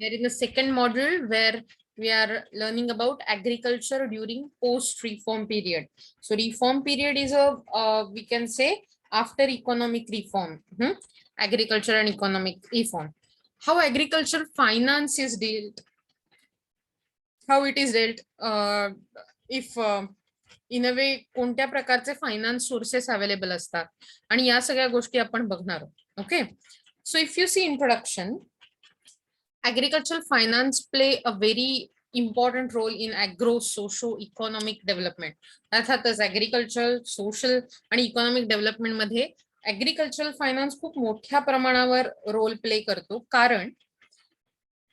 We are in the second module where we are learning about agriculture during post-reform period. So reform period is a, we can say, after economic reform, agriculture and economic reform. How agriculture finance is dealt, how it is dealt, if in a way कोणत्या प्रकारचे finance sources available असतात आणि या सगळ्या गोष्टी आपण बघणार आहोत. Okay, so if you see introduction, agricultural finance play a very important role in agro socio economic development. अर्थातच ऍग्रिकल्चर सोशल आणि इकॉनॉमिक डेव्हलपमेंट मध्ये ऍग्रिकल्चरल फायनान्स खूप मोठ्या प्रमाणावर रोल प्ले करतो, कारण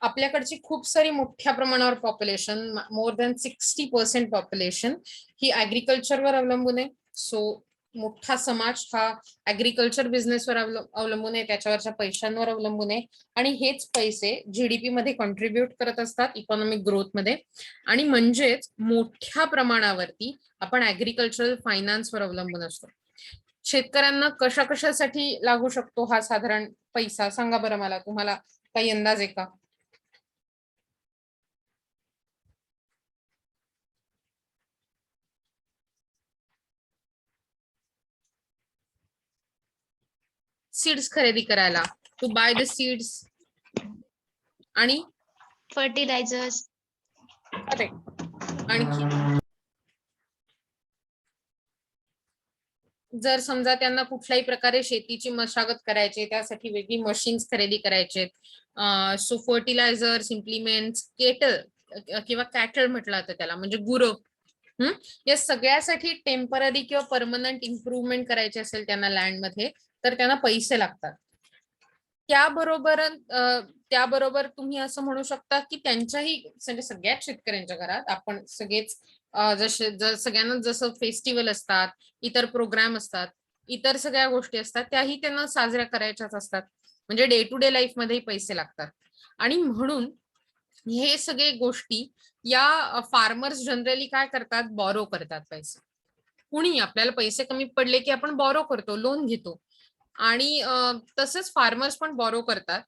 आपल्याकडची खूप सारी मोठ्या प्रमाणावर पॉप्युलेशन, मोर दॅन 60% पॉप्युलेशन ही ऍग्रिकल्चरवर अवलंबून आहे. सो मोठा समाज हा ऍग्रिकल्चर बिझनेसवर अवलंबून आहे, त्याच्यावरच्या पैशांवर अवलंबून आहे आणि हेच पैसे जीडीपी मध्ये कॉन्ट्रीब्युट करत असतात इकॉनॉमिक ग्रोथ मध्ये. आणि म्हणजेच मोठ्या प्रमाणावरती आपण ऍग्रिकल्चरल फायनान्सवर अवलंबून असतो. शेतकऱ्यांना कशा कशासाठी लागू शकतो हा साधारण पैसा, सांगा बरं मला, तुम्हाला काही अंदाज आहे का? सीड्स खरेदी करायला, टू बाय द सीड्स आणि फर्टिलायझर्स. आणखी जर समजा त्यांना कुठल्याही प्रकारे शेतीची मशागत करायची, त्यासाठी वेगळी मशीन्स खरेदी करायचे, सो फर्टिलायझर्स, इम्प्लिमेंट्स, केटल किंवा कॅटल म्हटलं जातं त्याला, म्हणजे गुरं, या सगळ्यासाठी टेम्पररी किंवा परमनंट इम्प्रुव्हमेंट करायचे असेल त्यांना लँडमध्ये, तर त्यांना पैसे लागतात. त्याबरोबर तुम्ही असं म्हणू शकता की त्यांच्याही, म्हणजे सगळ्याच शेतकऱ्यांच्या घरात आपण सगळेच सगळ्यांना जसं फेस्टिवल असतात, इतर प्रोग्राम असतात, इतर सगळ्या गोष्टी असतात, त्याही त्यांना साजऱ्या करायच्याच असतात. म्हणजे डे टू डे लाईफ मध्ये पैसे लागतात. आणि म्हणून हे सगळे गोष्टी या फार्मर्स जनरली काय करतात, बॉरो करतात पैसे. कुणी आपल्याला पैसे कमी पडले की आपण बॉरो करतो, लोन घेतो. आणि तसंच फार्मर्स पण बॉरो करतात.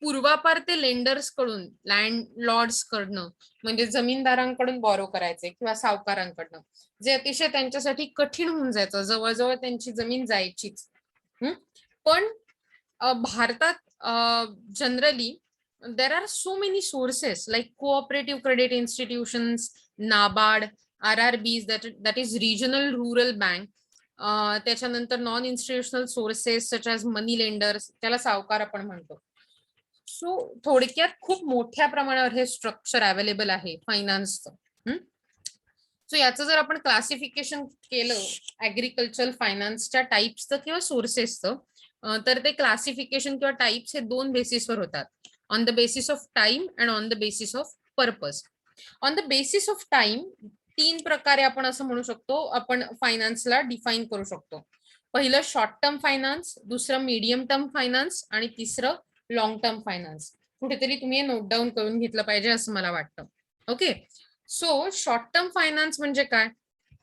पूर्वापार ते लेंडर्स कडून, लँड लॉर्ड्स कडनं, म्हणजे जमीनदारांकडून बॉरो करायचे किंवा सावकारांकडनं, जे अतिशय त्यांच्यासाठी कठीण होऊन जायचं, जवळजवळ त्यांची जमीन जायचीच. पण भारतात generally there are so many sources like cooperative credit institutions, NABARD, RRBs, that is regional rural bank, त्याच्यानंतर non institutional sources such as money lenders, त्याला सावकार आपण म्हणतो. सो थोडक्यात खूप मोठ्या प्रमाणावर हे स्ट्रक्चर अवेलेबल आहे फायनान्सचं. सो याचं जर आपण क्लासिफिकेशन केलं ऍग्रिकल्चरल फायनान्सच्या टाइप्सचं किंवा सोर्सेसचं, तर ते क्लासिफिकेशन किंवा टाइप्स हे दोन बेसिसवर होतात, on the basis of time and on the basis of purpose. On the basis of time 3 प्रकारे आपण असं म्हणू शकतो, आपण फायनान्सला डिफाईन करू शकतो. पहिलं शॉर्ट टर्म फायनान्स, दुसरं मीडियम टर्म फायनान्स आणि तिसरं लॉंग टर्म फायनान्स. कुठेतरी तुम्ही नोट डाऊन करून घेतलं पाहिजे असं मला वाटतं. Okay, so short term finance म्हणजे काय,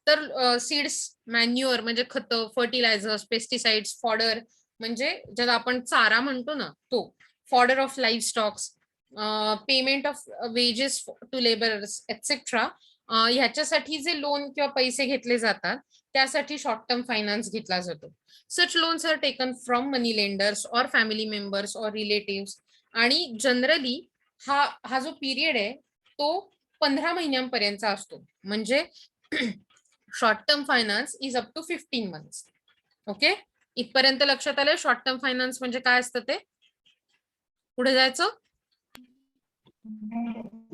तर सीड्स, मॅन्युअर म्हणजे खतं, फर्टिलायझर्स, पेस्टिसाइड्स, फॉडर म्हणजे ज्याला आपण चारा म्हणतो ना तो, fodder of livestocks, payment of wages to labourers etcetera, ह्याच्यासाठी जे लोन किंवा पैसे घेतले जातात त्यासाठी शॉर्ट टर्म फायनान्स घेतला जातो. Such loans are taken from money lenders और फॅमिली मेंबर्स और रिलेटिव्ह. आणि जनरली हा जो पिरियड आहे तो 15 महिन्यांपर्यंतचा असतो. म्हणजे short term finance is up to 15 months. Okay, इथपर्यंत लक्षात आलं शॉर्ट टर्म फायनान्स म्हणजे काय असतं ते? पुढे जायचं?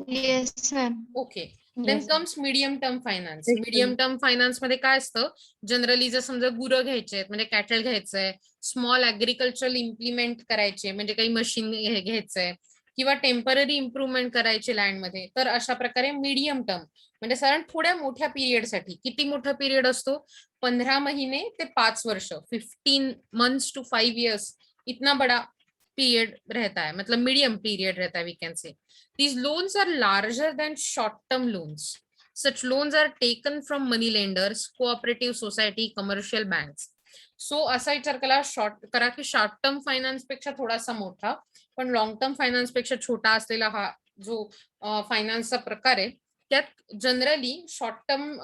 Yes ma'am. Okay, then comes medium term finance. Medium term finance मध्ये काय असतं, जनरली जर समजा गुरं घ्यायचे आहेत म्हणजे कॅटल घ्यायचंय, स्मॉल ऍग्रिकल्चरल इम्प्लिमेंट करायचे म्हणजे काही मशीन घ्यायचंय, किंवा टेम्पररी इम्प्रुव्हमेंट करायचे लँडमध्ये, तर अशा प्रकारे मीडियम टर्म म्हणजे साधारण थोड्या मोठ्या पिरियडसाठी. किती मोठा पिरियड असतो? 15 महिने ते 5 वर्ष, 15 months to 5 years, इतना बड़ा पीरियड रहता है, मतलब मीडियम पीरियड रहता है, we can say. These loans are larger than short-term loans. Such loans are taken from money lenders, cooperative society, commercial banks. So असा विचार करा की शॉर्ट टर्म फायनान्स पेक्षा थोडासा मोठा पण लॉंग टर्म फायनान्स पेक्षा छोटा असलेला हा जो फायनान्सचा प्रकार आहे, त्यात जनरली शॉर्ट टर्म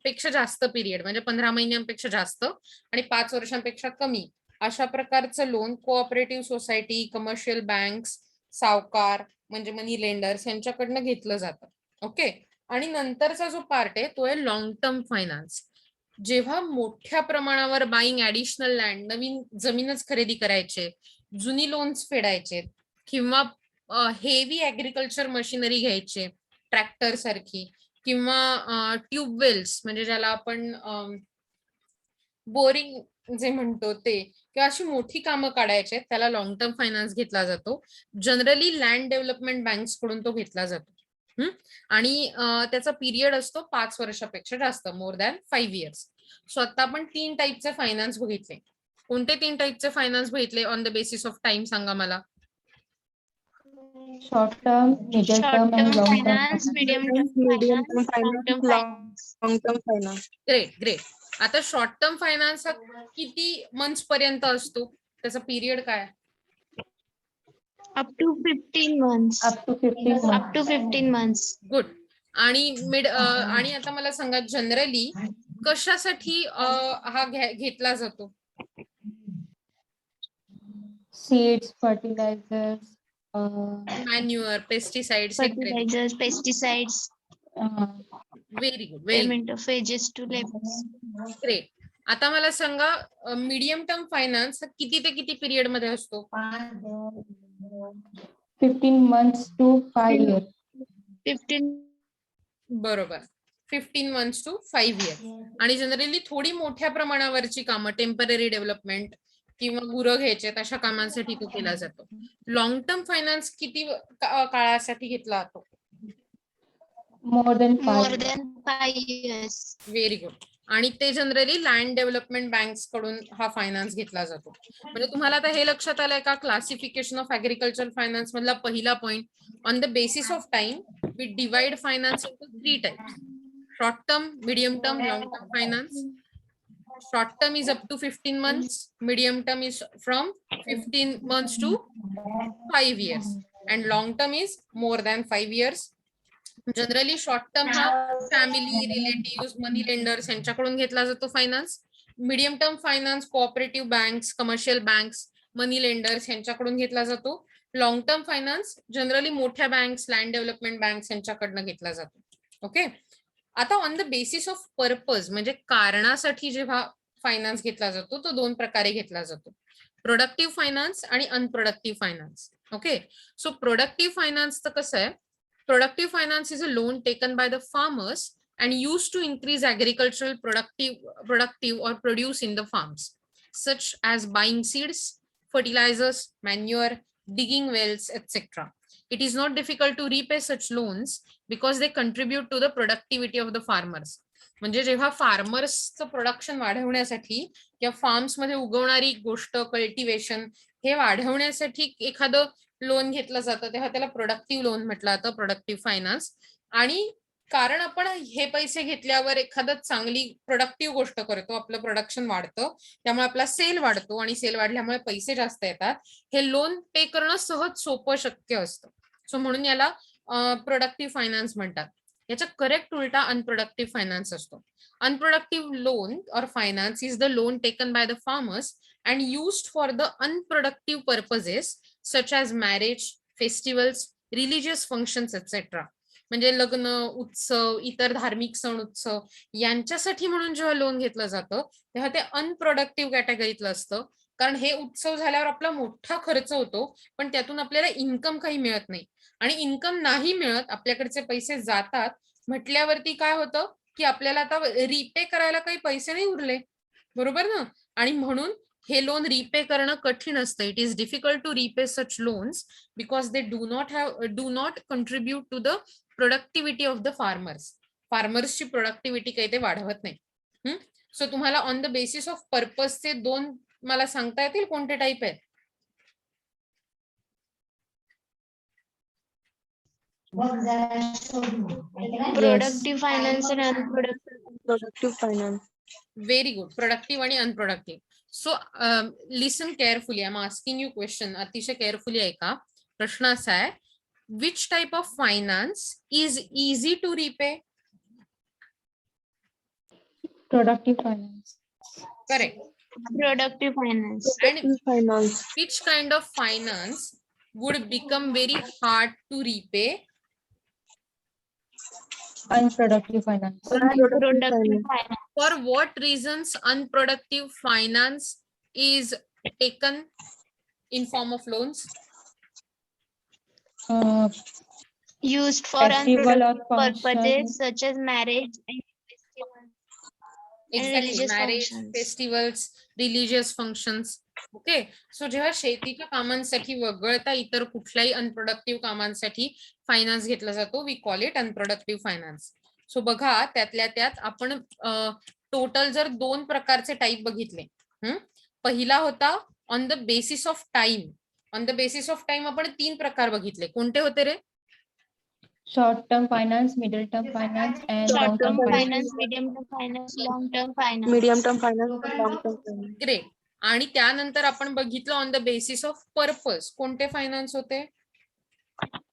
पेक्षा जास्त पिरियड म्हणजे 15 महिन्यांपेक्षा जास्त आणि 5 वर्षांपेक्षा कमी अशा प्रकारचं loan cooperative society, commercial banks, सावकार म्हणजे मनी लेंडर्स यांच्याकडनं घेतलं जातं. ओके. आणि नंतरचा जो पार्ट आहे तो आहे लॉंग टर्म फायनान्स. जेव्हा मोठ्या प्रमाणावर बाईंग ऍडिशनल लँड, नवीन जमीनच खरेदी करायचे, जुनी लोन्स फेडायचे किंवा हेवी ऍग्रिकल्चर मशिनरी घ्यायचे, ट्रॅक्टर सारखी किंवा ट्यूबवेल्स म्हणजे ज्याला आपण बोरिंग जे म्हणतो ते, किंवा अशी मोठी कामं काढायचे त्याला लॉंग टर्म फायनान्स घेतला जातो. जनरली लँड डेव्हलपमेंट बँक्स कडून तो घेतला जातो. आणि त्याचा पिरियड असतो 5 वर्षापेक्षा जास्त, मोर दॅन 5 इयर्स. सो आता आपण 3 टाईपचे फायनान्स बघितले. कोणते 3 टाईपचे फायनान्स बघितले on the basis of time सांगा मला. Short term, middle term and long term finance, medium term medium term finance, finance, long term finance. long term finance. Great. आता शॉर्ट टर्म फायनान्स हा किती months पर्यंत असतो, त्याचा period काय? Up to 15 months. up to 15 Up months. to 15 months. Good. आणि आणि आता मला सांगा जनरली कशासाठी हा घेतला जातो? Seeds, fertilizers, manure, pesticides. Fertilizers, pesticides, very good. payment of wages to laborers. Great. आता मला सांगा मीडियम टर्म फायनान्स किती ते किती पिरियड मध्ये असतो? 15 months to 5 years. 15. बरोबर. 15 months to 5 years. आणि जनरली थोडी मोठ्या प्रमाणावरची कामं, टेम्पररी डेव्हलपमेंट किंवा गुरं घ्यायचे अशा कामांसाठी तो केला जातो. लॉंग टर्म फायनान्स किती काळासाठी घेतला जातो? More than 5 More years. than 5 years. Very good. आणि ते जनरली लँड डेव्हलपमेंट बँक्स कडून हा फायनान्स घेतला जातो. म्हणजे तुम्हाला आता हे लक्षात आलंय का क्लासिफिकेशन ऑफ ऍग्रिकल्चर फायनान्स मधला पहिला point, on the basis of time we divide finance into 3 types: short term, medium term, long term finance. Short term is up to 15 months, medium term is from 15 months to 5 years, and long term is more than 5 years. Generally short term हा family, relative, money lenders यांच्याकडून घेतला जातो finance. Medium term finance cooperative banks, commercial banks, money lenders यांच्याकडून घेतला जातो. Long term finance generally मोठ्या banks, land development banks यांच्याकडनं घेतला जातो. ओके. आता on the basis of purpose म्हणजे कारणासाठी जेव्हा फायनान्स घेतला जातो तो 2 प्रकारे घेतला जातो: प्रोडक्टिव्ह फायनान्स आणि अनप्रोडक्टिव्ह फायनान्स. ओके. सो प्रोडक्टिव्ह फायनान्सचं कसं आहे? Productive finance is a loan taken by the farmers and used to increase agricultural productive or produce in the farms, such as buying seeds, fertilizers, manure, digging wells, etc. It is not difficult to repay such loans because they contribute to the productivity of the farmers. म्हणजे जेव्हा फार्मर्सचं production वाढवण्यासाठी किंवा farms मध्ये उगवणारी गोष्ट, cultivation हे वाढवण्यासाठी एखादं लोन घेतलं जातं तेव्हा त्याला प्रोडक्टिव्ह लोन म्हटलं जातं, प्रोडक्टिव्ह फायनान्स. आणि कारण आपण हे पैसे घेतल्यावर एखादं चांगली प्रोडक्टिव्ह गोष्ट करतो, आपलं प्रोडक्शन वाढतं, त्यामुळे आपला सेल वाढतो आणि सेल वाढल्यामुळे पैसे जास्त येतात. हे लोन पे करणं सहज सोपं शक्य असतं. सो म्हणून याला प्रोडक्टिव्ह फायनान्स म्हणतात. याचा करेक्ट उलटा अनप्रोडक्टिव्ह फायनान्स असतो. अनप्रोडक्टिव्ह लोन और finance is the loan taken by the farmers and used for the unproductive purposes such as marriage, festivals, religious functions, etc. म्हणजे लग्न, उत्सव, इतर धार्मिक सण उत्सव यांच्यासाठी म्हणून जेव्हा लोन घेतलं जातं तेव्हा ते अनप्रोडक्टिव्ह कॅटेगरीतलं असतं. कारण हे उत्सव झाल्यावर आपला मोठा खर्च होतो पण त्यातून आपल्याला इन्कम काही मिळत नाही. आणि इन्कम नाही मिळत, आपल्याकडचे पैसे जातात म्हटल्यावरती काय होतं की आपल्याला आता रिपे करायला काही पैसे नाही उरले. बरोबर ना? आणि म्हणून हे लोन रिपे करणं कठीण असतं. It is difficult to repay such loans because they do not contribute to the productivity of the farmers. फार्मर्सची प्रोडक्टिव्हिटी काही ते वाढवत नाही. सो तुम्हाला ऑन द बेसिस ऑफ पर्पजचे 2 मला सांगता येतील कोणते टाईप आहेत? Productive finance and unproductive. Productive finance. Very good. Productive आणि unproductive. So listen carefully, I am asking you question, अतिशय केअरफुली ऐका. प्रश्न असा आहे, which type of finance is easy to repay? Productive finance. Correct. Productive finance. And finance. which kind of finance would become very hard to repay? Unproductive finance. Productive finance. For what reasons unproductive finance is taken in form of loans? Used for Festival or unproductive function. purposes such as marriage and festivals. Exactly, religious marriage, functions. festivals, religious functions. Okay. So जेव्हा शेतीच्या कामांसाठी वगळता इतर कुठल्याही अनप्रोडक्टिव्ह कामांसाठी finance घेतला जातो, we call it unproductive finance. So बघा, त्यातल्या त्यात आपण टोटल जर 2 प्रकारचे टाईप बघितले. पहिला होता on the basis of time. On the basis of time आपण 3 प्रकार बघितले. कोणते होते रे? Short term finance, middle term finance, and long Short term term finance. finance, medium term finance, long term finance. Medium term finance, long term finance. Great. आणि त्यानंतर आपण बघितलं on the basis of purpose. कोणते finance होते?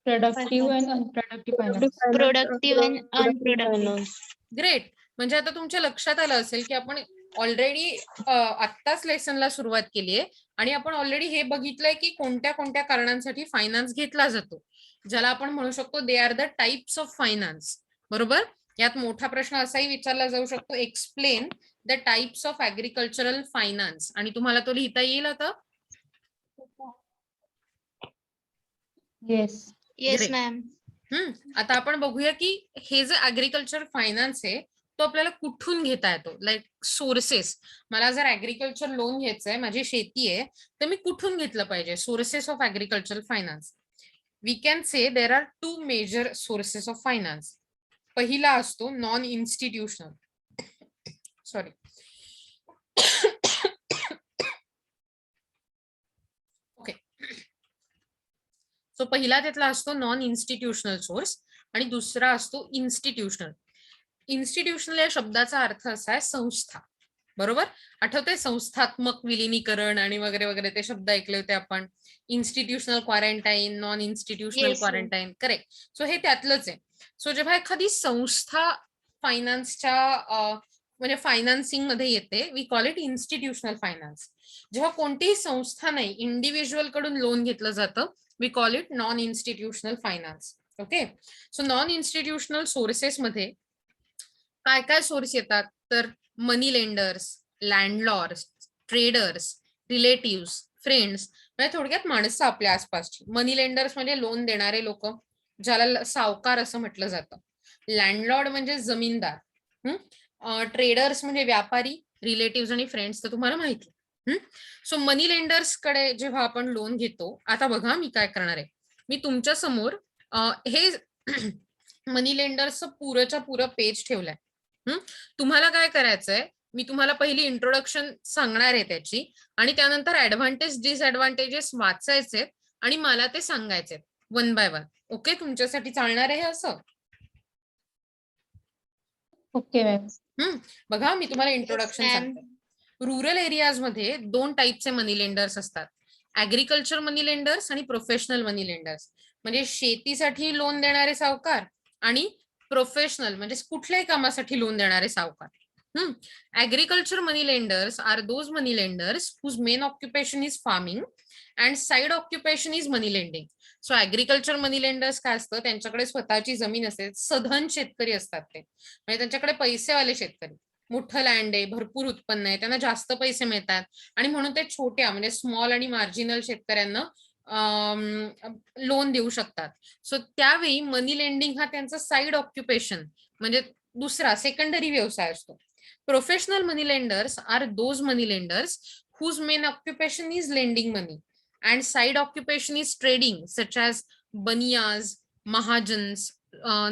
Productive and unproductive finance. Productive and unproductive. Great. म्हणजे आता तुमच्या लक्षात आलं असेल की आपण ऑलरेडी आत्ताच लेसनला सुरुवात केली आहे आणि आपण ऑलरेडी हे बघितलंय की कोणत्या कोणत्या कारणांसाठी फायनान्स घेतला जातो, ज्याला आपण म्हणू शकतो they are the types of finance. बरोबर. यात मोठा प्रश्न असाही विचारला जाऊ शकतो, explain the types of agricultural finance. आणि तुम्हाला तो लिहिता येईल आता? Yes. Yes, Great. ma'am. आता आपण बघूया की हे जे ऍग्रिकल्चर फायनान्स आहे तो आपल्याला कुठून घेता येतो, लाईक सोर्सेस. मला जर ऍग्रिकल्चर लोन घ्यायचंय, माझी शेती आहे, तर मी कुठून घेतलं पाहिजे? Sources of agriculture finance. We can say there are 2 major sources of finance. पहिला असतो non institutional. Sorry. Okay. So पहिला त्यातला असतो नॉन इन्स्टिट्यूशनल सोर्स आणि दुसरा असतो इन्स्टिट्यूशनल. इन्स्टिट्यूशनल या शब्दाचा अर्थ असा आहे संस्था. बरोबर. आठवतंय संस्थात्मक विलिनीकरण आणि वगैरे वगैरे ते शब्द ऐकले होते आपण. Institutional quarantine, non institutional Yes, quarantine. Correct. So हे त्यातलंच आहे. सो जेव्हा एखादी संस्था फायनान्सच्या म्हणजे फायनान्सिंग मध्ये येते, we call it institutional finance. जेव्हा कोणतीही संस्था नाही, इंडिव्हिज्युअल कडून लोन घेतलं जातं, we call it non institutional finance. Okay. So non institutional sources मध्ये काय काय सोर्स येतात, तर money lenders, landlords, traders, relatives, friends, म्हणजे थोडक्यात माणसं आपल्या आसपासची. मनी लेंडर्स म्हणजे लोन देणारे लोक, ज्याला सावकार असं म्हटलं जातं. लँडलॉर्ड म्हणजे जमीनदार. ट्रेडर्स म्हणजे व्यापारी, रिलेटिव्स आणि फ्रेंड्स तर तुम्हाला माहिती. सो मनी लेंडर्स कडे जेव्हा आपण लोन घेतो, आता बघा मी काय करणार आहे, मी तुमच्या समोर हे मनी लेंडर्सचं पुरंच्या पुरं पेज ठेवलंय. तुम्हाला काय करायचंय, मी तुम्हाला पहिली इंट्रोडक्शन सांगणार आहे त्याची आणि त्यानंतर ऍडव्हान्टेज डिसएडव्हान्टेजेस वाचायचे आणि मला ते सांगायचे 1 बाय 1. ओके. तुमच्यासाठी चालणार आहे असं? Okay, ma'am. बघा मी तुम्हाला इंट्रोडक्शन ma'am. सांगते. रुरल एरियाज मध्ये 2 टाईपचे मनी लेंडर्स असतात, ऍग्रिकल्चर मनी लेंडर्स आणि प्रोफेशनल मनी लेंडर्स. म्हणजे शेतीसाठी लोन देणारे सावकार आणि प्रोफेशनल म्हणजे कुठल्याही कामासाठी लोन देणारे सावकार. Agriculture money lenders are those money lenders whose main occupation is farming and side occupation is money lending. So agriculture money lenders काय असतं, त्यांच्याकडे स्वतःची जमीन असते, सधन शेतकरी असतात ते, म्हणजे त्यांच्याकडे पैसेवाले शेतकरी, मोठं लँड आहे, भरपूर उत्पन्न आहे, त्यांना जास्त पैसे मिळतात आणि म्हणून ते छोट्या म्हणजे स्मॉल आणि मार्जिनल शेतकऱ्यांना लोन देऊ शकतात. सो त्यावेळी मनी लेंडिंग हा त्यांचा साइड ऑक्युपेशन म्हणजे दुसरा सेकंडरी व्यवसाय असतो. Professional money lenders are those money lenders whose main occupation is lending money and side occupation is trading such as Banias, Mahajans,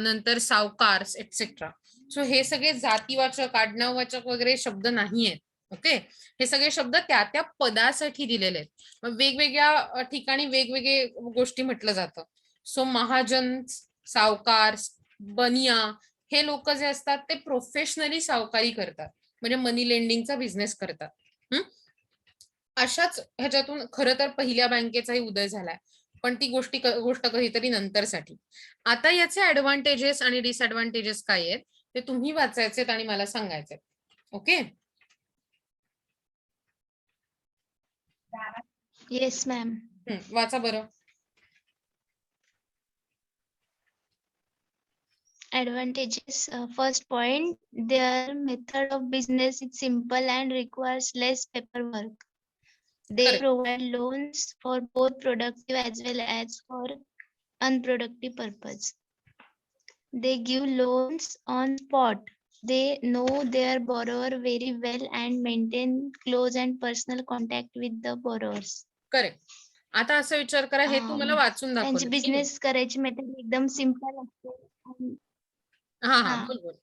नंतर सावकार्स एटसेट्रा. सो हे सगळे जातीवाचक, आडनाववाचक वगैरे शब्द नाही आहेत. ओके. हे सगळे शब्द त्या त्या पदासाठी दिलेले आहेत. वेगवेगळ्या ठिकाणी वेगवेगळे गोष्टी म्हटलं जातं. सो महाजन, सावकार्स, बनिया हे लोक जे असतात ते प्रोफेशनली सावकारी करतात, म्हणजे मनी लेंडिंगचा बिझनेस करतात. अशाच ह्याच्यातून खरं तर पहिल्या बँकेचाही उदय झालाय, पण ती गोष्ट कधीतरी नंतरसाठी. आता याचे ऍडव्हान्टेजेस आणि डिसएडव्हान्टेजेस काय आहेत ते तुम्ही वाचायचेत आणि मला सांगायचे. ओके. Yes ma'am. वाचा बरं. Advantages. First point, their method of business is simple and requires less paperwork. They Correct. provide loans for both productive as well as for unproductive purpose. They give loans on spot. They know their borrower very well and maintain close and personal contact with the borrowers. Correct. आता असा विचार करा, हे तुम्हाला वाचून त्यांची दाखवलं. Business करायची मेथड एकदम सिंपल असते. हा हा हा. बोल बोल.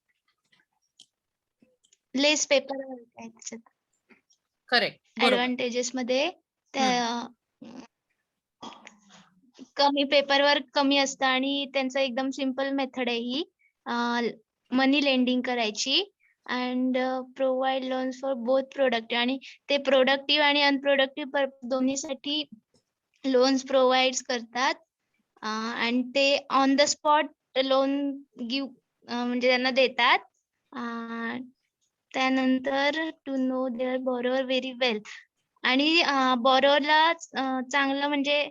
लेस पेपर आहे त्याच्यात. करेक्ट. ऍडव्हान्टेजेस मध्ये त्या कमी पेपरवर्क कमी असतं आणि त्यांचं एकदम सिंपल मेथड आहे ही मनी लेंडिंग करायची and provide loans for both productive आणि ते प्रोडक्टिव्ह आणि अनप्रोडक्टिव्ह दोन्हीसाठी लोन्स प्रोव्हाइड करतात आणि ते ऑन द स्पॉट लोन म्हणजे त्यांना देतात. त्यानंतर to know their borrower very well आणि बॉरोवरला चांगलं म्हणजे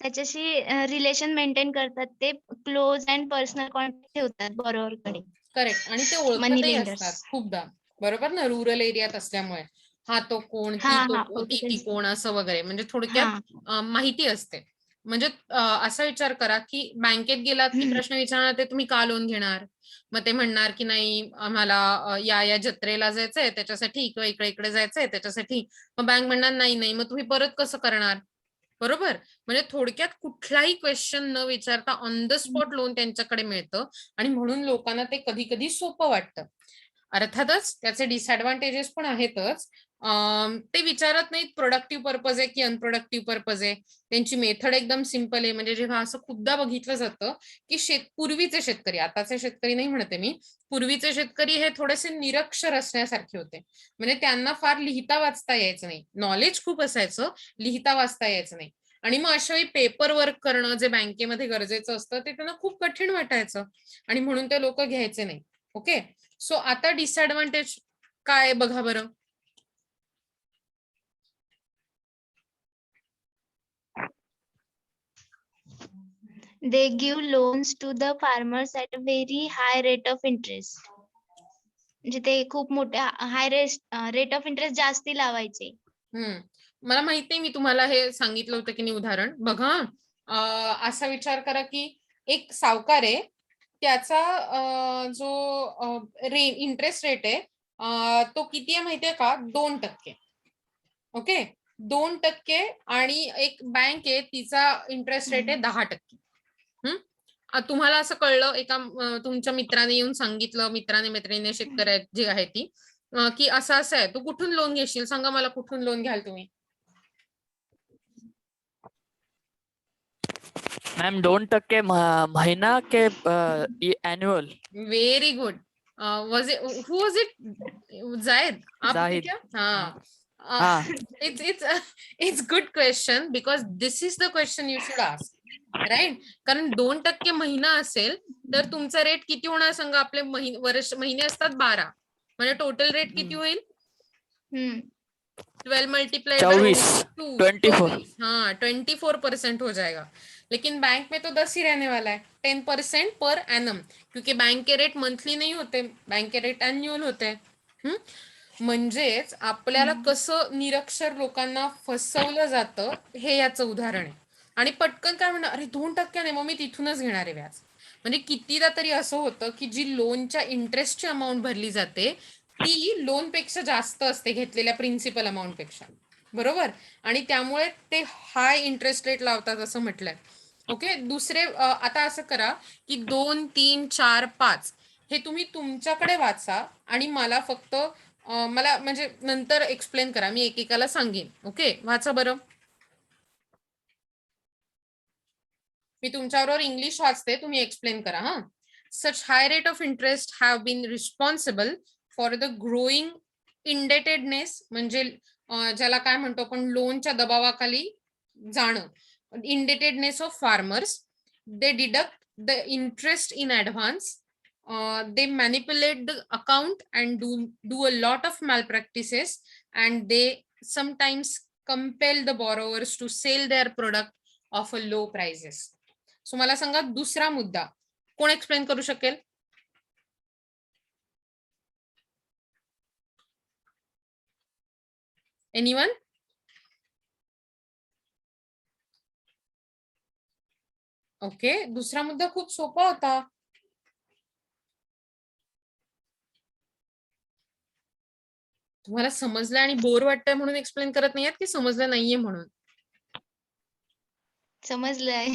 त्याच्याशी रिलेशन मेंटेन करतात. ते क्लोज अँड पर्सनल कॉन्टॅक्ट ठेवतात बॉरोवरकडे. करेक्ट. आणि ते मनी ओळखतही लेंडर्स. असतात खूपदा, बरोबर ना, रुरल एरियात असल्यामुळे. हा तो कोण, ती कोण असं वगैरे, म्हणजे थोडक्यात माहिती असते. म्हणजे असा विचार करा की बँकेत गेलात की प्रश्न विचारणार ते तुम्ही का लोन घेणार, मग ते म्हणणार की नाही आम्हाला या जत्रेला जायचंय त्याच्यासाठी किंवा इकडे जायचंय त्याच्यासाठी. मग बँक म्हणणार नाही नाही, मग तुम्ही परत कसं करणार, बरोबर. म्हणजे थोडक्यात कुठलाही क्वेश्चन न विचारता ऑन द स्पॉट लोन त्यांच्याकडे मिळतं आणि म्हणून लोकांना ते कधी कधी सोपं वाटतं. अर्थातच त्याचे डिसएडव्हान्टेजेस पण आहेतच. ते विचारत नाहीत प्रोडक्टिव्ह पर्पज आहे की अनप्रोडक्टिव्ह पर्पज आहे. त्यांची मेथड एकदम सिंपल आहे. म्हणजे जेव्हा असं खूपदा बघितलं जातं की पूर्वीचे शेतकरी, आताचे शेतकरी नाही म्हणते मी, पूर्वीचे शेतकरी हे थोडेसे निरक्षर असण्यासारखे होते. म्हणजे त्यांना फार लिहिता वाचता यायचं नाही. नॉलेज खूप असायचं, लिहिता वाचता यायचं नाही. आणि मग अशा वेळी पेपर वर्क करणं जे बँकेमध्ये गरजेचं असतं ते त्यांना खूप कठीण वाटायचं आणि म्हणून ते लोक घ्यायचे नाही. ओके. सो आता डिसएडव्हान्टेज काय बघा बरं. They give loans to the farmers at a very high rate of interest. म्हणजे ते खूप मोठ्या हाय रेट ऑफ इंटरेस्ट जास्ती लावायचे. मला माहित नाही, मी तुम्हाला हे सांगितलं होतं की नाही उदाहरण. बघा, असा विचार करा की एक सावकार आहे, त्याचा जो इंटरेस्ट रेट आहे तो किती आहे माहितीये का, 2%. ओके, 2% आणि एक बँक आहे तिचा इंटरेस्ट रेट आहे 10%. तुम्हाला असं कळलं, एका तुमच्या मित्राने येऊन सांगितलं, मैत्रिणी शेतकरी जी आहे ती, की असं असं आहे, तू कुठून लोन घेशील, सांगा मला कुठून लोन घ्याल तुम्ही. मैम 2% महीना के annual. Very good. was it जायद आप थे क्या? हाँ. It's good question because this is the question you should ask, right? कारण 2% महिना असेल तर तुमचा रेट किती होणार सांगा. आपले महिने असतात 12, म्हणजे टोटल रेट किती होईल? 12 मल्टीप्लाइड 24. हाँ 24% हो जाएगा. लेकिन बैंक में तो 10 ही रहने वाला है, 10% पर एनम, क्योंकि बैंक के रेट मंथली नहीं होते, बैंक के रेट एन्युअल होते हैं. म्हणजेच आपल्याला कसं निरक्षर लोकांना फसवलं जातं हे याचं उदाहरण आहे. आणि पटकन काय म्हणणार, अरे 2% मग मी तिथूनच घेणार आहे व्याज. म्हणजे कितीदा तरी असं होतं की जी लोनच्या इंटरेस्टची अमाऊंट भरली जाते ती लोन पेक्षा जास्त असते घेतलेल्या प्रिन्सिपल अमाऊंट पेक्षा, बरोबर. आणि त्यामुळे ते हाय इंटरेस्ट रेट लावतात असं म्हटलंय. ओके. दुसरे आता असं करा की 2, 3, 4, 5 हे तुम्ही तुमच्याकडे वाचा आणि मला फक्त मला म्हणजे नंतर एक्सप्लेन करा, मी एकेकाला सांगेन. ओके, वाचा बरं. मी तुमच्याबरोबर इंग्लिश वाचते, तुम्ही एक्सप्लेन करा. हा. Such high rate of interest have been responsible for the growing indebtedness, म्हणजे ज्याला काय म्हणतो आपण लोनच्या दबावाखाली जाणं. Indebtedness of farmers, they deduct the interest in advance, they manipulate the account and do a lot of malpractices, and they sometimes compel the borrowers to sell their product of a low prices. So मला सांगा दुसरा मुद्दा कोण explain करू शकेल? Anyone? Okay, दुसरा मुद्दा खूप सोपा होता. तुम्हाला समजलं आणि बोर वाटतंय म्हणून एक्सप्लेन करत नाहीयेत की समजलं नाहीये म्हणून? समजलंय.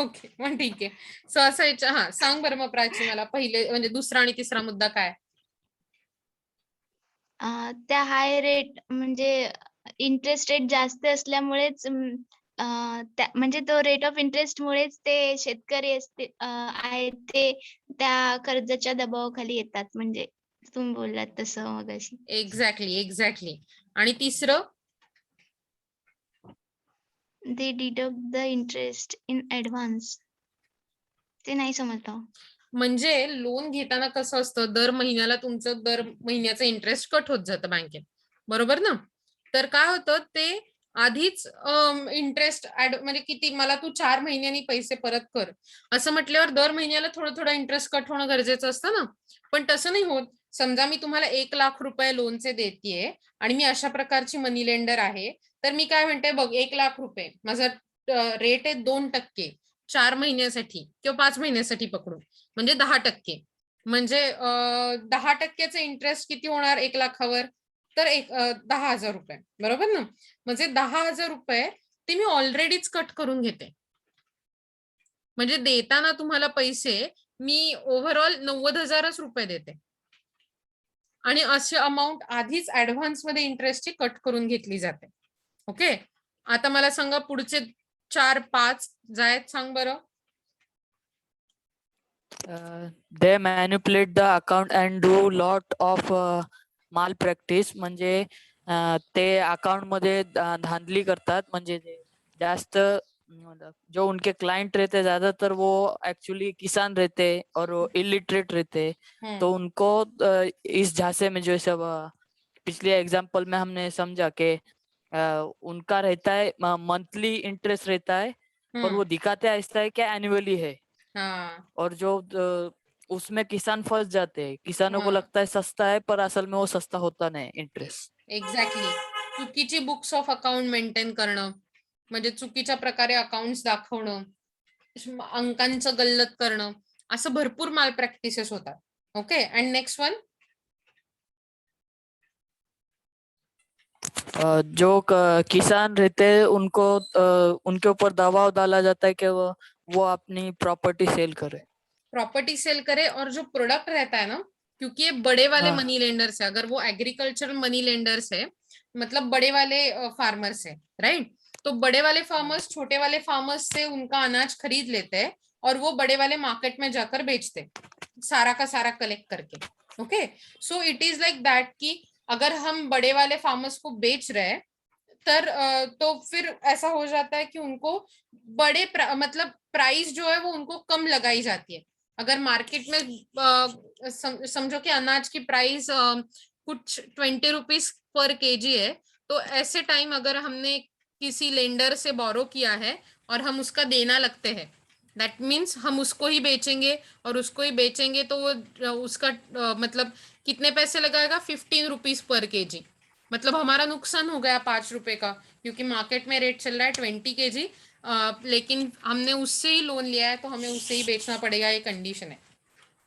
ओके, मग ठीक आहे. सो असं हा सांग बरं मग प्राची मला पहिले म्हणजे दुसरा आणि तिसरा मुद्दा काय? त्या हाय रेट म्हणजे इंटरेस्ट रेट जास्त असल्यामुळेच म्हणजे तो रेट ऑफ इंटरेस्ट मुळेच ते शेतकरी आहेत ते त्या कर्जाच्या दबावाखाली येतात, म्हणजे तुम्ही बोललात तसं मगाशी. एक्झॅक्टली. आणि तिसरं? They deduct the interest in advance. ते नाही समजलं. म्हणजे लोन घेताना कसं असतं, दर महिन्याला तुमचं दर महिन्याचं इंटरेस्ट कट होत जातं बँकेत, बरोबर ना? तर काय होतं ते आधीच इंटरेस्ट म्हणजे किती, मला तू 4 महिन्यांनी पैसे परत कर असं म्हटल्यावर दर महिन्याला थोडं इंटरेस्ट कट होणं गरजेचं असतं ना. पण तसं नाही होत. समजा मी तुम्हाला 1 लाख रुपये लोनचे देतेय आणि मी अशा प्रकारची मनी लेंडर आहे, तर मी काय म्हणते बघ, 1 लाख रुपये माझा रेट आहे 2%, 4 महिन्यासाठी किंवा 5 महिन्यासाठी पकडू, म्हणजे 10%. म्हणजे 10%चे इंटरेस्ट किती होणार 1 लाखावर? तर 10,000 रुपये, बरोबर ना? म्हणजे 10,000 रुपये ते मी ऑलरेडीच कट करून घेते. म्हणजे देताना तुम्हाला पैसे मी ओव्हरऑल 90,000च रुपये देते आणि अशी अमाऊंट आधीच ऍडव्हान्स मध्ये इंटरेस्टची कट करून घेतली जाते. ओके, आता मला सांगा पुढचे 4-5 जायत, सांग बरं. They manipulate the account and do lot of malpractice. म्हणजे ते अकाउंट मध्ये धांदली करतात. म्हणजे जास्त जो उनके क्लाइंट रहते ज्यादातर वो एक्चुअली किसान रहते और वो इलिटरेट रहते, तो उनको इस झांसे में जो सब पिछले एग्जांपल में हमने समझा कि उनका रहता है मंथली इंटरेस्ट रहता है, और वो दिखाते ऐसा है कि एनुअली है. और जो उसमें किसान फंस जाते हैं. किसानों को लगता है सस्ता है, पर असल में वो सस्ता होता नहीं इंटरेस्ट. एक्झॅक्टली. चुकीची बुक्स ऑफ अकाउंट मेंटेन करणं, म्हणजे चुकीच्या प्रकारे अकाउंट्स दाखवणं, अंकांचं गल्लत करणं, असं भरपूर माल प्रॅक्टिसेस होतात. Okay, and next one. जो किसान रहते हैं उनको उनके ऊपर दबाव डाला जाता है कि वो अपनी प्रॉपर्टी सेल करे. प्रॉपर्टी सेल करे, और जो प्रोडक्ट रहता है ना, क्योंकि ये बड़े वाले मनी लेंडर्स है, अगर वो एग्रीकल्चरल मनी लेंडर्स है मतलब बड़े वाले फार्मर्स है, राइट? तो बड़े वाले फार्मर्स छोटे वाले फार्मर्स से उनका अनाज खरीद लेते हैं और वो बड़े वाले मार्केट में जाकर बेचते, सारा का सारा कलेक्ट करके. Okay, so it is like that कि अगर हम बड़े वाले फार्मर्स को बेच रहे हैं तो फिर ऐसा हो जाता है कि उनको बड़े मतलब प्राइस जो है वो उनको कम लगाई जाती है. अगर मार्केट में समझो कि अनाज की प्राइस कुछ 20 रुपीज पर केजी है, तो ऐसे टाइम अगर हमने किसी लेंडर से बोरो किया है और हम उसका देना लगते हैं, दैट मीन्स हम उसको ही बेचेंगे, और उसको ही बेचेंगे तो वो उसका मतलब कितने पैसे लगाएगा? 15 रुपीज पर केजी. मतलब हमारा नुकसान हो गया 5 रुपए का, क्योंकि मार्केट में रेट चल रहा है 20 केजी, लेकिन हमने उससे ही लोन लिया है तो हमें उससे ही बेचना पड़ेगा, ये कंडीशन है.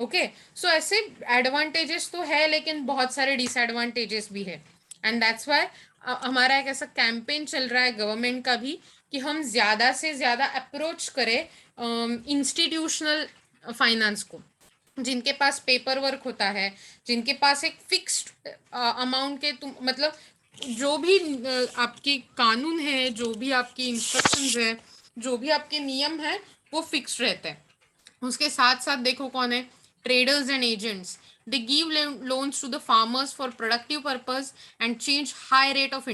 ओके, सो ऐसे एडवांटेजेस तो है लेकिन बहुत सारे डिसएडवांटेजेस भी है. एंड दैट्स वाई हमारा एक ऐसा कैंपेन चल रहा है गवर्नमेंट का भी कि हम ज्यादा से ज्यादा अप्रोच करें इंस्टीट्यूशनल फाइनेंस को, जिनके पास पेपर वर्क होता है, जिनके पास एक फिक्स्ड अमाउंट के मतलब जो भी आपकी कानून है, जो भी आपकी इंस्ट्रक्शंस है, जो भी आपके नियम है, वो फिक्स्ड रहते हैं. उसके साथ साथ देखो कौन है, traders end agents. They give loans to the farmers for productive purpose and charge high rate of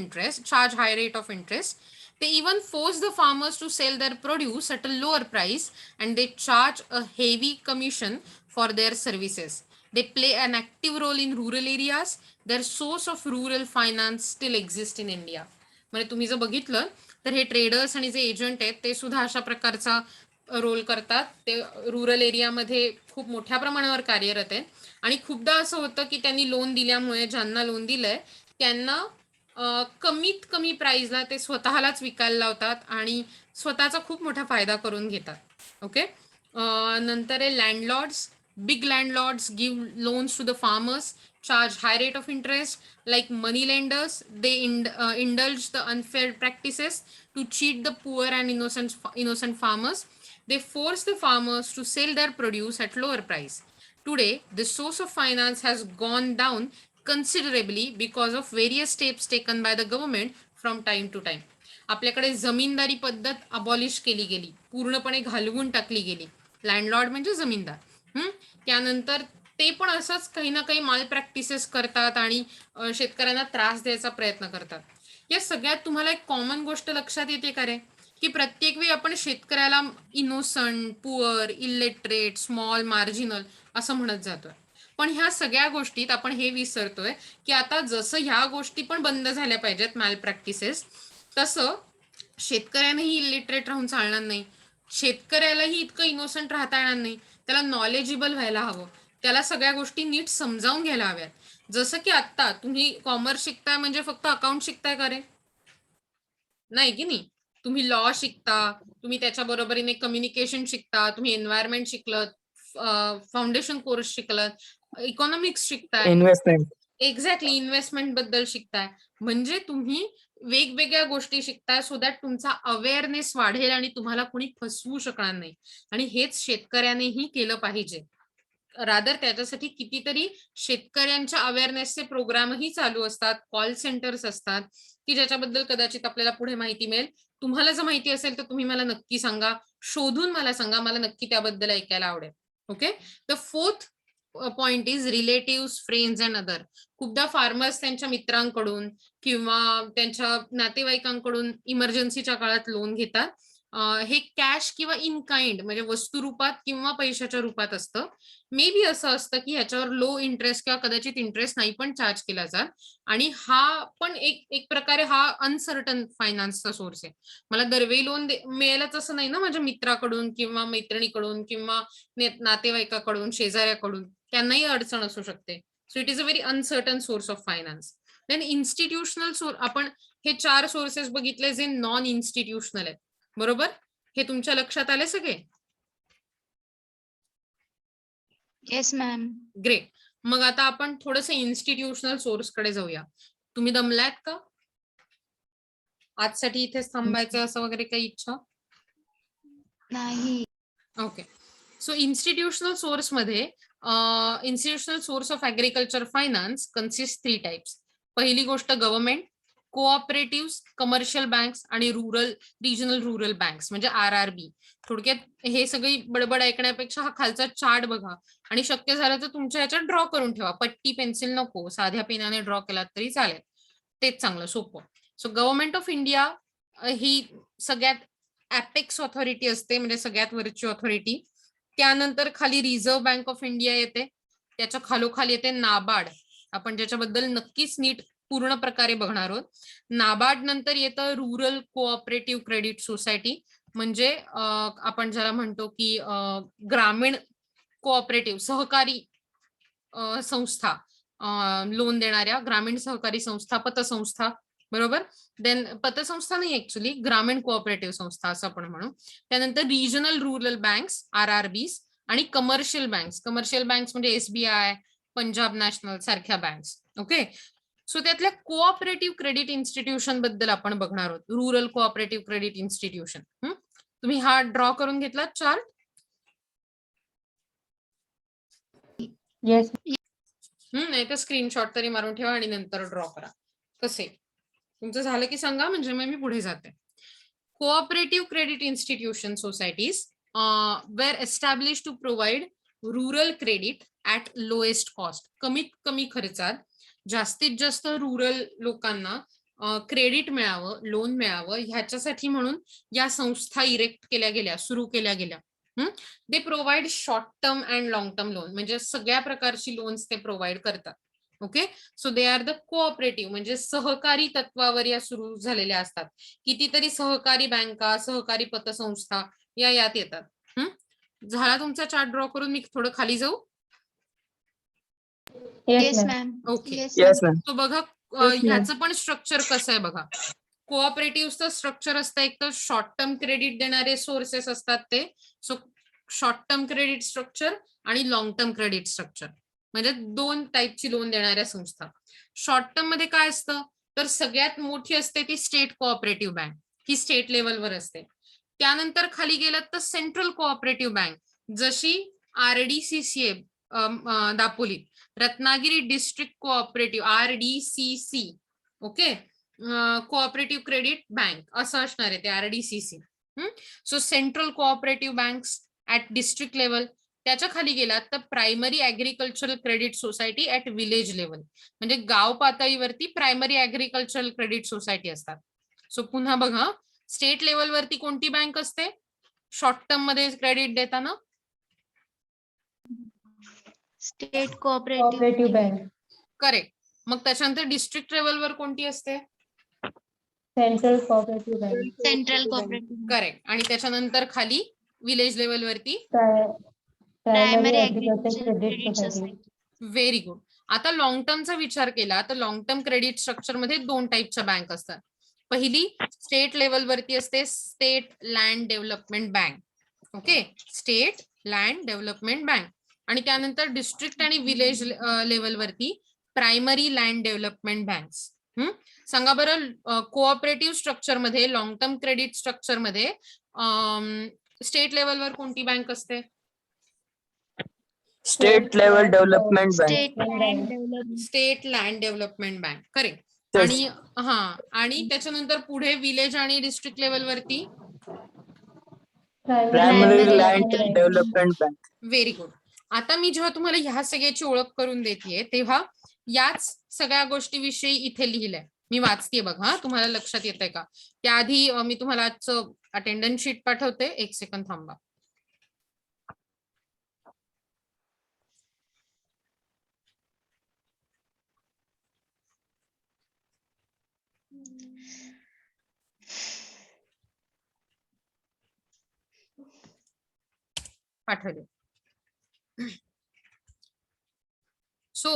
interest. They even force the farmers to sell their produce at a lower price, and they charge a heavy commission for their services. They play an active role in rural areas. Their source of rural finance still exists in India. म्हणजे तुम्ही जर बघितलं तर हे traders आणि जे agent आहेत ते सुद्धा अशा प्रकारचा रोल करतात. ते रुरल एरियामध्ये खूप मोठ्या प्रमाणावर कार्यरत आहेत आणि खूपदा असं होतं की त्यांनी लोन दिल्यामुळे ज्यांना लोन दिलंय त्यांना कमीत कमी प्राइसला ते स्वतःलाच विकायला लावतात आणि स्वतःचा खूप मोठा फायदा करून घेतात. ओके. नंतर आहे लँडलॉर्ड्स. Big landlords give loans to the farmers, charge high rate of interest. Like money lenders, they indulge the unfair practices to cheat the poor and innocent farmers. They force the farmers to sell their produce at lower price. Today, the source of finance has gone down considerably because of various steps taken by the government from time to time. आपल्याकडे जमीनदारी पद्धत abolish केली गेली, पूर्णपणे घालवून टाकली गेली. Landlord म्हणजे जमीनदार. त्यानंतर ते पण असंच काही ना काही माल प्रॅक्टिसेस करतात आणि शेतकऱ्यांना त्रास द्यायचा प्रयत्न करतात. या सगळ्यात तुम्हाला एक कॉमन गोष्ट लक्षात येते का रे, की प्रत्येक वेळी आपण शेतकऱ्याला innocent, poor, illiterate, small, marginal असं म्हणत जातोय. पण ह्या सगळ्या गोष्टीत आपण हे विसरतोय की आता जसं ह्या गोष्टी पण बंद झाल्या पाहिजेत माल प्रॅक्टिसेस, तसं शेतकऱ्यानेही इलिटरेट राहून चालणार नाही. शेतकऱ्यालाही इतकं इनोसंट राहता येणार नाही. त्याला नॉलेजेबल व्हायला हवं. त्याला सगळ्या गोष्टी नीट समजावून घ्यायला हव्यात. जसं की आता तुम्ही कॉमर्स शिकताय म्हणजे फक्त अकाउंट शिकताय का रे? नाही की नाही. तुम्ही लॉ शिकता, तुम्ही त्याच्या बरोबरीने कम्युनिकेशन शिकता, तुम्ही एन्व्हायरमेंट शिकलत, फाउंडेशन कोर्स शिकलत, इकॉनॉमिक्स शिकताय. इन्व्हेस्टमेंट. एक्झॅक्टली, इन्व्हेस्टमेंट बद्दल शिकताय. म्हणजे तुम्ही वेगवेगळ्या गोष्टी शिकताय सो दॅट तुमचा अवेअरनेस वाढेल आणि तुम्हाला कोणी फसवू शकणार नाही. आणि हेच शेतकऱ्यानेही केलं पाहिजे. रादर त्याच्यासाठी कितीतरी शेतकऱ्यांच्या अवेअरनेसचे प्रोग्रामही चालू असतात, कॉल सेंटर्स असतात की ज्याच्याबद्दल कदाचित आपल्याला पुढे माहिती मिळेल. तुम्हाला जर माहिती असेल तर तुम्ही मला नक्की सांगा, शोधून मला सांगा, मला नक्की त्याबद्दल ऐकायला आवडेल. Okay. The fourth point is relative, friends and other. खूपदा फार्मर्स त्यांच्या मित्रांकडून किंवा त्यांच्या नातेवाईकांकडून इमर्जन्सीच्या काळात लोन घेतात. हे कॅश किंवा इन काइंड म्हणजे वस्तू रूपात किंवा पैशाच्या रूपात असतं. मे बी असं असतं की ह्याच्यावर लो इंटरेस्ट किंवा कदाचित इंटरेस्ट नाही पण चार्ज केला जात. आणि हा पण एक प्रकारे हा अनसर्टन फायनान्सचा सोर्स आहे. मला दरवेळी लोन मिळेलच असं नाही ना, माझ्या मित्राकडून किंवा मैत्रिणीकडून किंवा नातेवाईकाकडून, शेजाऱ्याकडून. त्यांनाही अडचण असू शकते. So it is a very uncertain source of finance. Then institutional source. आपण हे 4 सोर्सेस बघितले जे नॉन इन्स्टिट्यूशनल आहेत. बरोबर. हे तुमच्या लक्षात आले सगळे? Yes ma'am. ग्रेट. मग आता आपण थोडंसं इन्स्टिट्यूशनल सोर्स कडे जाऊया. तुम्ही दमलात का? आजसाठी इथेच थांबायचं असं वगैरे काही इच्छा? नाही. ओके. सो इन्स्टिट्यूशनल सोर्स मध्ये institutional source of agriculture finance consist 3 types. पहिली गोष्ट गव्हर्नमेंट, कोऑपरेटिव्ह, कमर्शियल बँक्स आणि रिजनल रुरल बँक्स म्हणजे RRB. थोडक्यात हे सगळी बडबड ऐकण्यापेक्षा हा खालचा चार्ट बघा आणि शक्य झालं तर तुमच्या ह्याच्यात ड्रॉ करून ठेवा. पट्टी पेन्सिल नको, साध्या पेनाने ड्रॉ केलात तरी चालेल. तेच चांगलं, सोपं. सो गव्हर्नमेंट ऑफ इंडिया ही सगळ्यात अपेक्स ऑथॉरिटी असते, म्हणजे सगळ्यात वरची ऑथॉरिटी. त्यानंतर खाली रिझर्व्ह बँक ऑफ इंडिया येते. त्याच्या खालोखाली येते नाबार्ड, आपण ज्याच्याबद्दल नक्कीच नीट पूर्ण प्रकारे बघणार आहोत. नाबार्ड नंतर येतं रुरल कोऑपरेटिव्ह क्रेडिट सोसायटी, म्हणजे आपण ज्याला म्हणतो की ग्रामीण कोऑपरेटिव्ह सहकारी संस्था, लोन देणाऱ्या ग्रामीण सहकारी संस्था, पतसंस्था. बरोबर. देन पतसंस्था नाही, ऍक्च्युली ग्रामीण कोऑपरेटिव्ह संस्था असं आपण म्हणू. त्यानंतर रिजनल रुरल बँक्स RRBs आणि कमर्शियल बँक्स. कमर्शियल बँक्स म्हणजे SBI, पंजाब नॅशनल सारख्या बँक्स. ओके. सो त्यातल्या कोऑपरेटिव्ह क्रेडिट इन्स्टिट्यूशन बद्दल आपण बघणार आहोत. Rural cooperative credit institution. तुम्ही हा ड्रॉ करून घेतला चार्ट? येस. नाही तर स्क्रीनशॉट तरी मारून ठेवा आणि नंतर ड्रॉ करा. कसे तुमचं झालं की सांगा, म्हणजे मग मी पुढे जाते. Cooperative credit institution societies were established to provide rural credit at lowest cost, कमीत कमी खर्चात जास्तीत जास्त रुरल लोकांना क्रेडिट मिळावं, लोन मिळावं, ह्याच्यासाठी म्हणून या संस्था इरेक्ट केल्या गेल्या, सुरू केल्या गेल्या. They provide short term and long term loan, म्हणजे सगळ्या प्रकारची लोन्स ते प्रोव्हाइड करतात. Okay, so they are the cooperative, म्हणजे सहकारी तत्वावर या सुरू झालेल्या असतात. कितीतरी सहकारी बँका, सहकारी पतसंस्था या यात येतात. झाला तुमचा चार्ट ड्रॉ करून, मी थोडं खाली जाऊ. Yes, yes ma'am. Ma'am. Okay, Yes, ma'am. तो बघा ma'am. ह्याचं पण स्ट्रक्चर कसं आहे बघा. कोऑपरेटिव्हचं स्ट्रक्चर असतं, एक तर शॉर्ट टर्म क्रेडिट देणारे सोर्सेस असतात ते, so short term credit structure आणि लॉंग टर्म क्रेडिट स्ट्रक्चर, म्हणजे 2 टाईपची लोन देणाऱ्या संस्था. शॉर्ट टर्म मध्ये काय असतं, तर सगळ्यात मोठी असते ती स्टेट कोऑपरेटिव्ह बँक, ही स्टेट लेवलवर असते. त्यानंतर खाली गेलं तर सेंट्रल कोऑपरेटिव्ह बँक, जशी RDCCA Dapoli, Ratnagiri district cooperative RDCC, okay, cooperative credit bank असं असणार आहे ते RDCC. So central cooperative banks at district level. त्याच्या खाली गेलात तर primary agricultural credit society at village level, म्हणजे गाव पातळीवरती प्रायमरी ऍग्रिकल्चरल क्रेडिट सोसायटी असतात. सो पुन्हा बघा, स्टेट लेवलवरती कोणती बँक असते शॉर्ट टर्म मध्ये क्रेडिट देताना? State cooperative. Cooperative bank, correct. मग त्याच्यानंतर डिस्ट्रिक्ट लेवलवर कोणती असते? Central Cooperative Bank, central cooperative. Correct. आणि त्याच्यानंतर खाली विलेज लेवलवरती Primary Primary Agricultural Agricultural Credit Credit Society. Society. Very good. आता लॉंग टर्मचा विचार केला तर लॉंग टर्म क्रेडिट स्ट्रक्चर मध्ये 2 टाईपच्या बँक असतात. पहिली स्टेट लेवलवरती असते state land development bank, okay, state land development bank. आणि त्यानंतर डिस्ट्रिक्ट आणि विलेज लेवलवरती प्रायमरी लँड डेव्हलपमेंट बँक्स. सांगा बरं, कोऑपरेटिव्ह स्ट्रक्चर मध्ये, लॉंग टर्म क्रेडिट स्ट्रक्चर मध्ये स्टेट लेवलवर कोणती बँक असते? State level development bank. State land development. State land development bank, correct. Yes. आणि त्याच्यानंतर पुढे विलेज आणि डिस्ट्रिक्ट लेवलवरती Primary Primary land Agricultural development bank. Very good. आता मी जेव्हा तुम्हाला ह्या सगळ्याची ओळख करून देतेय तेव्हा याच सगळ्या गोष्टीविषयी इथे लिहिलंय, मी वाचतेय बघा, तुम्हाला लक्षात येत आहे का? त्याआधी मी तुम्हाला आजचं अटेंडन्स शीट पाठवते, 1 सेकंद थांबा. पाठवले. सो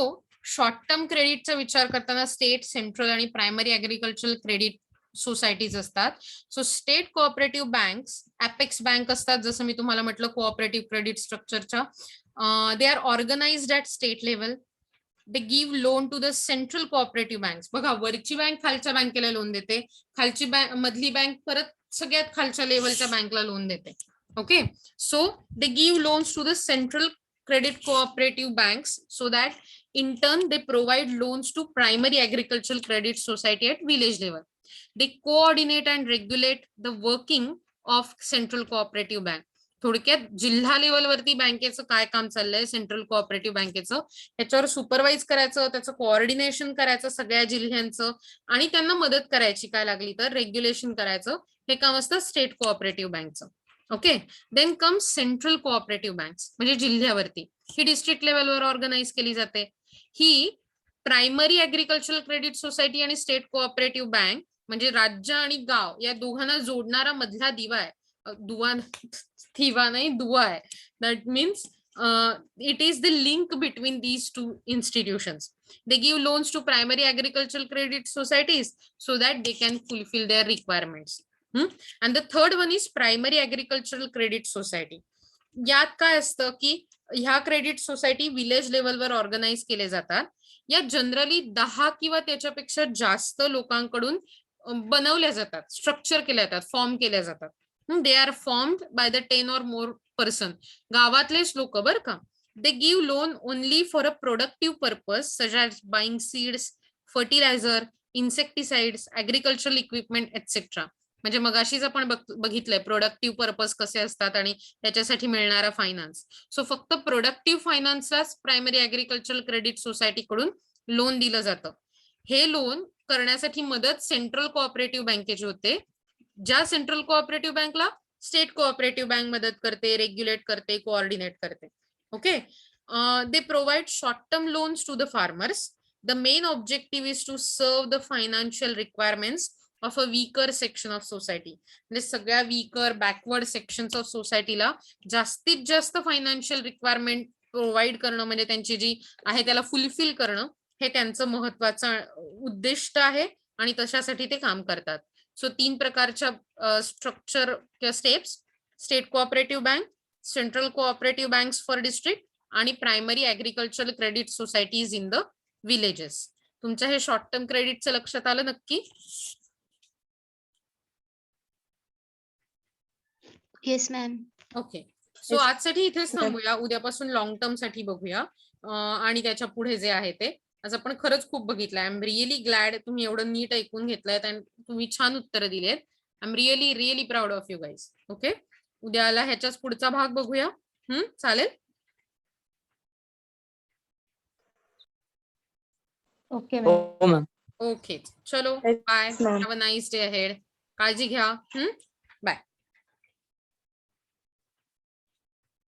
शॉर्ट टर्म क्रेडिटचा विचार करताना स्टेट, सेंट्रल आणि प्रायमरी ऍग्रिकल्चरल क्रेडिट सोसायटीज असतात. So state cooperative banks, apex bank असतात, जसं मी तुम्हाला म्हटलं कोऑपरेटिव्ह क्रेडिट स्ट्रक्चरच्या. They are organised at state level. They give loan to the central cooperative banks. बघा, वरची बँक खालच्या बँकेला लोन देते, खालची बँक, मधली बँक परत सगळ्यात खालच्या लेवलच्या बँकला लोन देते. Okay, so they give loans to the central credit cooperative banks so that in turn they provide loans to primary agricultural credit society at village level. They coordinate and regulate the working of central cooperative bank. थोडक्यात जिल्हा लेवलवरती बँकेचं काय काम चाललंय, central cooperative बँकेचं, त्याच्यावर supervise करायचं, त्याचं कोऑर्डिनेशन करायचं सगळ्या जिल्ह्यांचं, आणि त्यांना मदत करायची काय लागली तर रेग्युलेशन करायचं, हे काम असतं स्टेट कोऑपरेटिव्ह बँकचं. Okay, then comes central cooperative banks, म्हणजे जिल्ह्यावरती. ही डिस्ट्रिक्ट लेवलवर ऑर्गनाइज केली जाते. ही प्रायमरी ऍग्रिकल्चरल क्रेडिट सोसायटी आणि स्टेट कोऑपरेटिव्ह बँक म्हणजे राज्य आणि गाव या दोघांना जोडणारा मधला दिवा आहे. दिवा नाही, दुवा आहे. That means it is the link between these two institutions. They give loans to primary agricultural credit societies so that they can fulfill their requirements. And the third one is primary agricultural credit society. यात काय असतं की ह्या credit society village लेवलवर organise केले जातात. या generally 10 किंवा त्याच्यापेक्षा जास्त लोकांकडून बनवल्या जातात, स्ट्रक्चर केल्या जातात, फॉर्म केल्या जातात. They are formed by the 10 or more person. गावातलेच लोक बरं का. They give loan only for a productive purpose such as buying seeds, fertiliser, insecticides, agricultural equipment etcetera. म्हणजे मगाशीच आपण बघितलंय प्रोडक्टिव्ह पर्पज कसे असतात आणि त्याच्यासाठी मिळणारा फायनान्स. सो फक्त प्रोडक्टिव्ह फायनान्सलाच प्रायमरी ऍग्रिकल्चरल क्रेडिट सोसायटी कडून लोन दिलं जातं. हे लोन करण्यासाठी मदत सेंट्रल कोऑपरेटिव्ह बँकेची होते. ज्या सेंट्रल कोऑपरेटिव्ह बँकला स्टेट कोऑपरेटिव्ह बँक मदत करते, रेग्युलेट करते, कोऑर्डिनेट करते. Okay. They provide short-term loans to the farmers. The main objective is to serve the financial requirements of a weaker section of society. म्हणजे सगळ्या weaker, backward sections of society ला जास्तीत जास्त financial requirement provide करणं म्हणजे त्यांची जी आहे त्याला फुलफिल करणं हे त्यांचं महत्वाचं उद्दिष्ट आहे आणि तशासाठी ते काम करतात. सो 3 प्रकारच्या स्ट्रक्चर किंवा steps: state cooperative bank, central cooperative banks for district आणि primary agricultural credit societies in the villages. तुमच्या हे शॉर्ट टर्म क्रेडिटचं लक्षात आलं नक्की? Yes ma'am. ओके. सो आजसाठी इथेच थांबूया. उद्यापासून लॉंग टर्म साठी बघूया आणि त्याच्या पुढे जे आहे ते. आज आपण खरंच खूप बघितलं. आय एम रिअली ग्लॅड तुम्ही एवढं नीट ऐकून घेतलंय आणि तुम्ही छान उत्तरं दिलीत. I am really really proud of you guys. Okay. उद्याला ह्याच्याच पुढचा भाग बघूया. चालेल? Okay ma'am. हो मॅम. ओके. चलो Yes, bye. ma'am. Have a nice day ahead. काळजी घ्या. बाय.